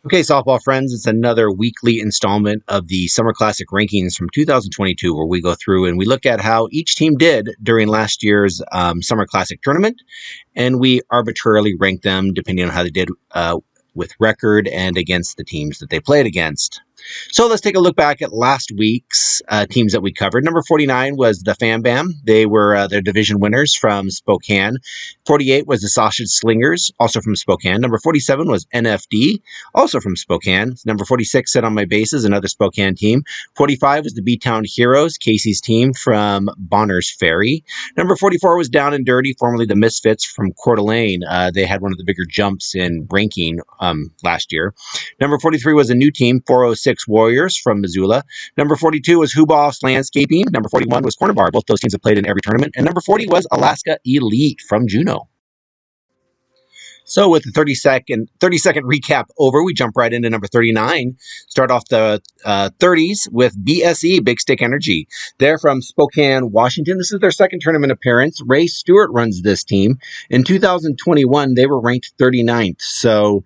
Okay, softball friends, it's another weekly installment of the Summer Classic rankings from 2022, where we go through and we look at how each team did during last year's Summer Classic tournament, and we arbitrarily rank them depending on how they did with record and against the teams that they played against. So let's take a look back at last week's teams that we covered. Number 49 was the Fam Bam. They were their division winners from Spokane. 48 was the Sausage Slingers, also from Spokane. Number 47 was NFD, also from Spokane. Number 46, Set on My Bases, another Spokane team. 45 was the B-Town Heroes, Casey's team from Bonners Ferry. Number 44 was Down and Dirty, formerly the Misfits from Coeur d'Alene. They had one of the bigger jumps in ranking last year. Number 43 was a new team, 406 Warriors from Missoula. Number 42 was Huboss Landscaping. Number 41 was Corner Bar. Both those teams have played in every tournament. And number 40 was Alaska Elite from Juneau. So with the 30-second recap over, we jump right into number 39. Start off the 30s with BSE, Big Stick Energy. They're from Spokane, Washington. This is their second tournament appearance. Ray Stewart runs this team. In 2021, they were ranked 39th. So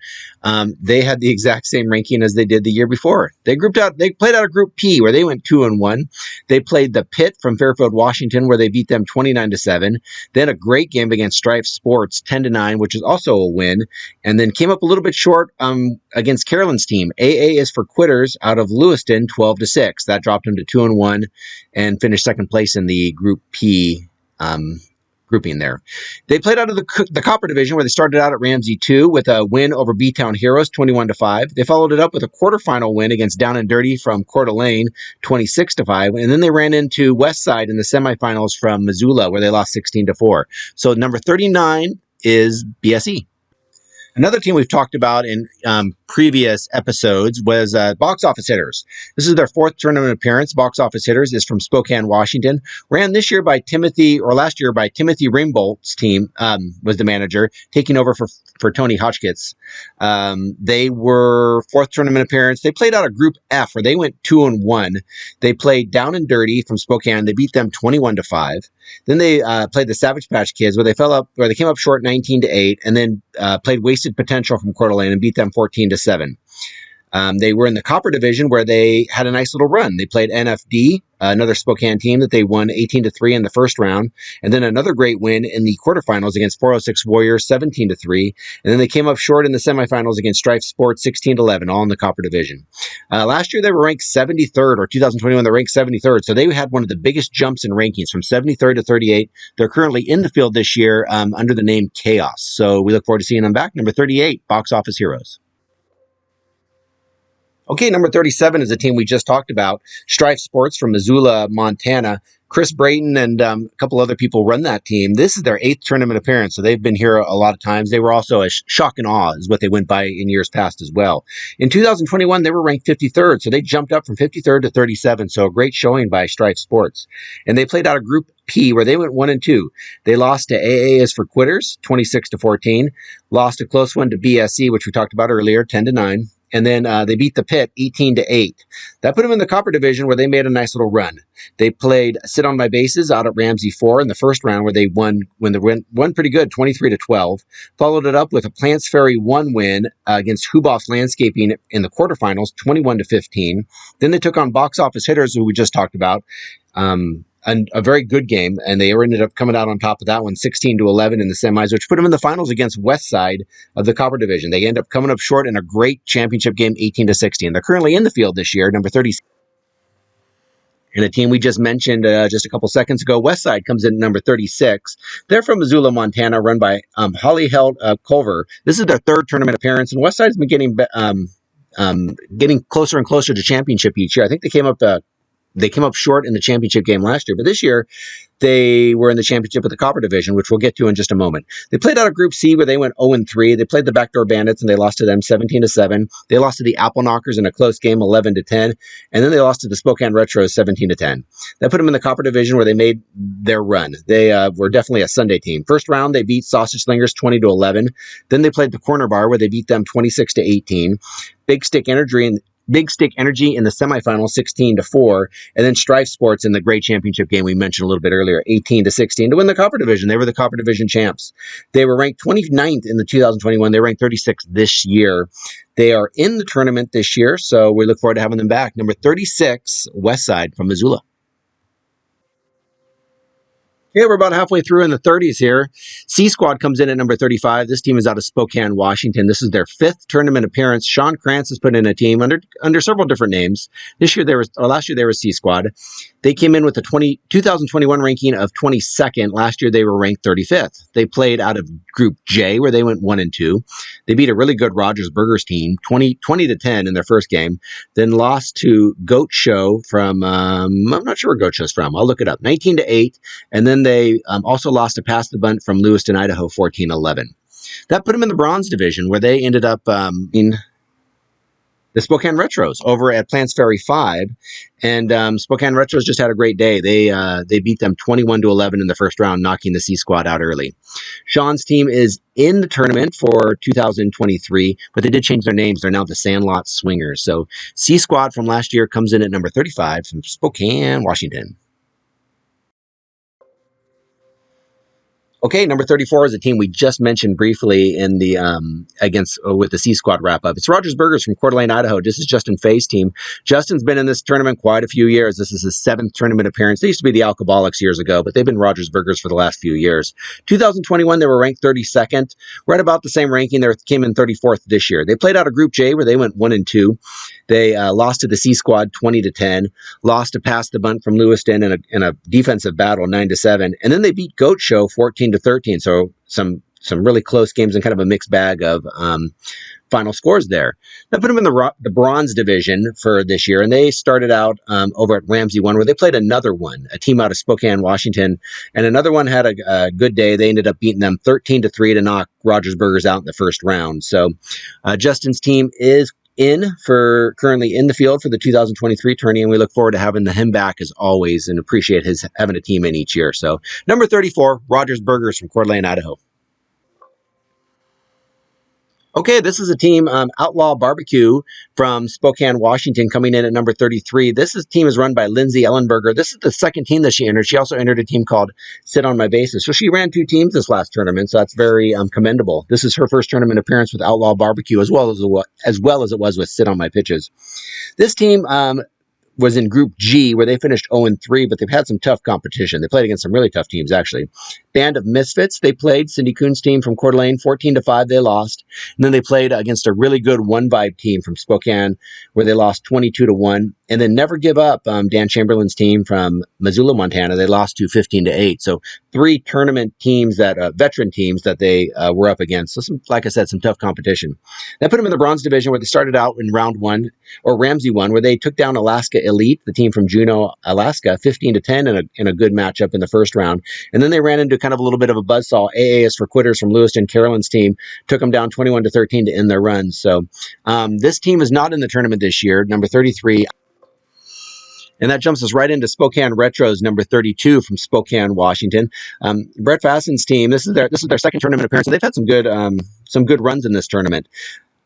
they had the exact same ranking as they did the year before. They played out of Group P, where they went 2-1. They played the Pit from Fairfield, Washington, where they beat them 29-7. Then a great game against Strife Sports, 10-9, which is also a win, and then came up a little bit short against Carolyn's team. AA is for Quitters out of Lewiston, 12-6. That dropped them to 2-1 and finished second place in the Group P grouping there. They played out of the Copper Division, where they started out at Ramsey 2 with a win over B-Town Heroes, 21-5. They followed it up with a quarterfinal win against Down and Dirty from Coeur d'Alene, 26-5. And then they ran into Westside in the semifinals from Missoula, where they lost 16-4. So number 39 is BSE. Another team we've talked about in previous episodes was Box Office Hitters. This is their fourth tournament appearance. Box Office Hitters is from Spokane, Washington. Ran last year by Timothy Ringbolt's team, was the manager, taking over for Tony Hotchkiss. They were fourth tournament appearance. They played out of Group F, where they went 2-1. They played Down and Dirty from Spokane. They beat them 21-5. Then they played the Savage Patch Kids, where they came up short 19-8, and then played Wasted Potential from Coeur d'Alene and beat them 14-7. They were in the Copper Division, where they had a nice little run. They played NFD, another Spokane team that they won 18-3 in the first round, and then another great win in the quarterfinals against 406 Warriors, 17-3. And then they came up short in the semifinals against Strife Sports, 16-11, all in the Copper Division. Last year they were ranked 73rd, or 2021 they ranked 73rd, so they had one of the biggest jumps in rankings from 73rd to 38. They're currently in the field this year under the name Chaos, so we look forward to seeing them back. Number 38, Box Office Heroes. Okay, number 37 is a team we just talked about, Strife Sports from Missoula, Montana. Chris Brayton and a couple other people run that team. This is their 8th tournament appearance, so they've been here a lot of times. They were also a shock and awe is what they went by in years past as well. In 2021, they were ranked 53rd, so they jumped up from 53rd to 37, so a great showing by Strife Sports. And they played out of Group P, where they went 1-2. They lost to AA is for Quitters, 26-14. Lost a close one to BSE, which we talked about earlier, 10-9. And then they beat the Pit 18-8. That put them in the Copper Division, where they made a nice little run. They played Sit on My Bases out at Ramsey 4 in the first round, where they won pretty good, 23-12. Followed it up with a Plants Ferry 1 win against Huboss Landscaping in the quarterfinals, 21-15. Then they took on Box Office Hitters, who we just talked about. And a very good game, and they ended up coming out on top of that one, 16-11 in the semis, which put them in the finals against Westside of the Copper Division. They end up coming up short in a great championship game, 18-16. They're currently in the field this year, number 30. And a team we just mentioned just a couple seconds ago, Westside, comes in number 36. They're from Missoula, Montana, run by Holly Held Culver. This is their third tournament appearance, and Westside's been getting closer and closer to championship each year. I think they came up short in the championship game last year, but this year they were in the championship of the Copper Division, which we'll get to in just a moment. They played out of Group C, where they went 0-3. They played the Backdoor Bandits, and they lost to them 17-7. They lost to the Apple Knockers in a close game, 11-10. And then they lost to the Spokane Retros, 17-10. That put them in the Copper Division, where they made their run. They were definitely a Sunday team. First round, they beat Sausage Slingers 20-11. Then they played the Corner Bar, where they beat them 26-18. Big Stick Energy Big Stick Energy in the semifinal, 16-4, and then Strife Sports in the Great Championship game we mentioned a little bit earlier, 18-16, to win the Copper Division. They were the Copper Division champs. They were ranked 29th in the 2021. They ranked 36th this year. They are in the tournament this year, so we look forward to having them back. Number 36, Westside from Missoula. Okay, we're about halfway through in the 30s here. C Squad comes in at number 35. This team is out of Spokane, Washington. This is their 5th tournament appearance. Sean Krantz has put in a team under several different names. Last year they were C Squad. They came in with a 2021 ranking of 22nd. Last year they were ranked 35th. They played out of Group J, where they went 1-2. They beat a really good Rogers Burgers team, 20-10 in their first game. Then lost to Goat Show from I'm not sure where Goat Show's from. I'll look it up. 19-8, and then they also lost to Pass the Bunt from Lewiston, Idaho, 14-11. That put them in the bronze division, where they ended up in the Spokane Retros over at Plants Ferry 5. And Spokane Retros just had a great day. They beat them 21-11 in the first round, knocking the C Squad out early. Sean's team is in the tournament for 2023, but they did change their names. They're now the Sandlot Swingers. So C Squad from last year comes in at number 35 from Spokane, Washington. Okay, number 34 is a team we just mentioned briefly in the with the C Squad wrap up. It's Rogers Burgers from Coeur d'Alene, Idaho. This is Justin Fay's team. Justin's been in this tournament quite a few years. This is his 7th tournament appearance. They used to be the Alcoholics years ago, but they've been Rogers Burgers for the last few years. 2021, they were ranked 32nd, right about the same ranking. They came in 34th this year. They played out of Group J, where they went 1-2. They lost to the C Squad 20-10, lost to Pass the Bunt from Lewiston in a defensive battle 9-7, and then they beat Goat Show 14-13. So some really close games and kind of a mixed bag of final scores there. That put them in the bronze division for this year, and they started out over at Ramsey 1, where they played another one, a team out of Spokane, Washington, and another one had a good day. They ended up beating them 13-3 to knock Rogers Burgers out in the first round. So Justin's team is currently in the field for the 2023 tourney, and we look forward to having him back as always and appreciate his having a team in each year. So number 34, Rogers Burgers from Coeur d'Alene, Idaho. Okay, this is a team, Outlaw Barbecue from Spokane, Washington, coming in at number 33. This team is run by Lindsay Ellenberger. This is the second team that she entered. She also entered a team called Sit on My Bases. So she ran 2 teams this last tournament, so that's very commendable. This is her first tournament appearance with Outlaw Barbecue, as well as it was with Sit on My Pitches. This team was in Group G, where they finished 0-3, but they've had some tough competition. They played against some really tough teams, actually. Band of Misfits, they played. Cindy Kuhn's team from Coeur d'Alene, 14-5, they lost. And then they played against a really good One Vibe team from Spokane, where they lost 22-1. And then Never Give Up, Dan Chamberlain's team from Missoula, Montana, they lost to 15-8. So 3 tournament teams veteran teams that they were up against. So like I said, some tough competition. That put them in the bronze division, where they started out in round 1, or Ramsey 1, where they took down Alaska Elite, the team from Juneau, Alaska, 15-10 in a good matchup in the first round. And then they ran into kind of a little bit of a buzzsaw. AA is for Quitters from Lewiston. Carolyn's team took them down 21-13 to end their run. So this team is not in the tournament this year, number 33. And that jumps us right into Spokane Retros, number 32 from Spokane, Washington. Brett Fasten's team, this is their second tournament appearance. They've had some good runs in this tournament.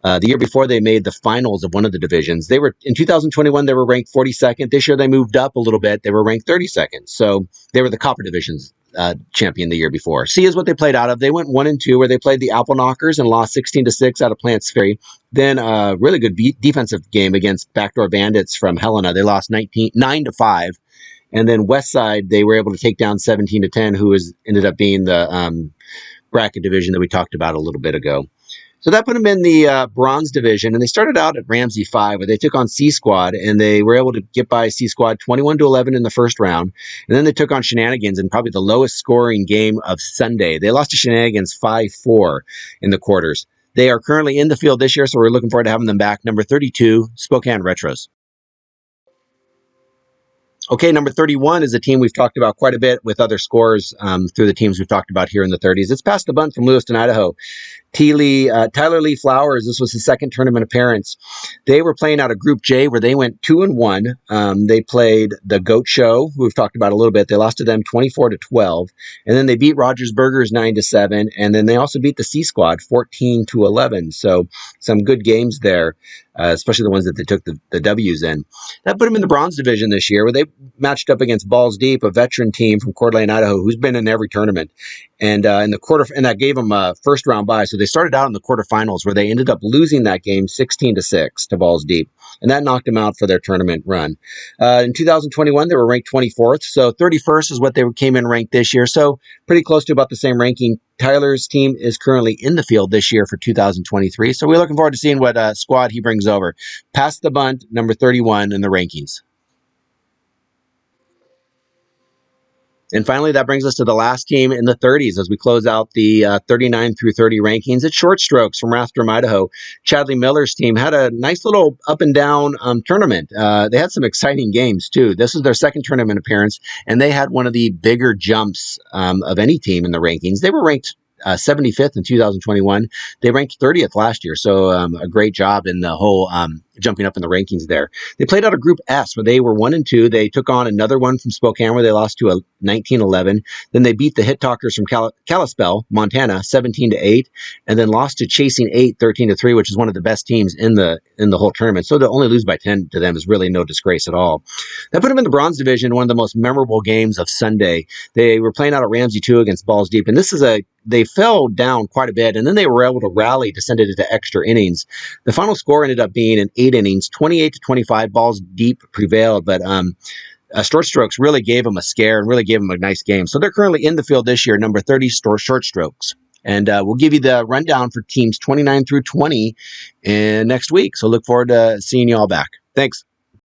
The year before, they made the finals of one of the divisions. They were in 2021. They were ranked 42nd. This year, they moved up a little bit. They were ranked 32nd. So they were the Copper Division's champion the year before. C is what they played out of. They went 1-2, where they played the Apple Knockers and lost 16-6 out of Plants Ferry. Then a really good defensive game against Backdoor Bandits from Helena. They lost 9-5. And then Westside, they were able to take down 17-10, who ended up being the bracket division that we talked about a little bit ago. So that put them in the bronze division, and they started out at Ramsey 5, where they took on C Squad, and they were able to get by C Squad 21-11 in the first round. And then they took on Shenanigans in probably the lowest scoring game of Sunday. They lost to Shenanigans 5-4 in the quarters. They are currently in the field this year, so we're looking forward to having them back. Number 32, Spokane Retros. Okay, number 31 is a team we've talked about quite a bit with other scores through the teams we've talked about here in the 30s. It's Pass the Bunt from Lewiston, Idaho. Tyler Lee Flowers, this was his second tournament appearance. They were playing out of Group J where they went 2-1. They played the Goat Show, who we've talked about a little bit. They lost to them 24-12. And then they beat Rogers Burgers 9-7. And then they also beat the C Squad 14-11. So some good games there, especially the ones that they took the W's in. That put them in the bronze division this year where they matched up against Balls Deep, a veteran team from Coeur d'Alene, Idaho, who's been in every tournament. And in the and that gave them a first round bye. So they started out in the quarterfinals where they ended up losing that game 16-6 to Balls Deep, and that knocked them out for their tournament run. In 2021, they were ranked 24th, so 31st is what they came in ranked this year. So pretty close to about the same ranking. Tyler's team is currently in the field this year for 2023, so we're looking forward to seeing what squad he brings over. Pass the Bunt, number 31 in the rankings. And finally, that brings us to the last team in the 30s as we close out the 39 through 30 rankings. It's Short Strokes from Rathdrum, Idaho. Chadley Miller's team had a nice little up and down tournament. They had some exciting games, too. This is their second tournament appearance, and they had one of the bigger jumps of any team in the rankings. They were ranked 75th in 2021. They ranked 30th last year, so a great job in the whole jumping up in the rankings there. They played out of Group S where they were 1-2. They took on another one from Spokane where they lost to a 19-11. Then they beat the Hit Talkers from Kalispell, Montana, 17-8, and then lost to Chasing 8, 13-3, which is one of the best teams in the whole tournament. So to only lose by 10 to them is really no disgrace at all. That put them in the bronze division, one of the most memorable games of Sunday. They were playing out at Ramsey 2 against Balls Deep, and they fell down quite a bit, and then they were able to rally to send it into extra innings. The final score ended up being in 8 innings, 28-25. Balls Deep prevailed, but Short Strokes really gave them a scare and really gave them a nice game. So they're currently in the field this year, number 30, Short Strokes. And we'll give you the rundown for teams 29 through 20 next week. So look forward to seeing you all back. Thanks.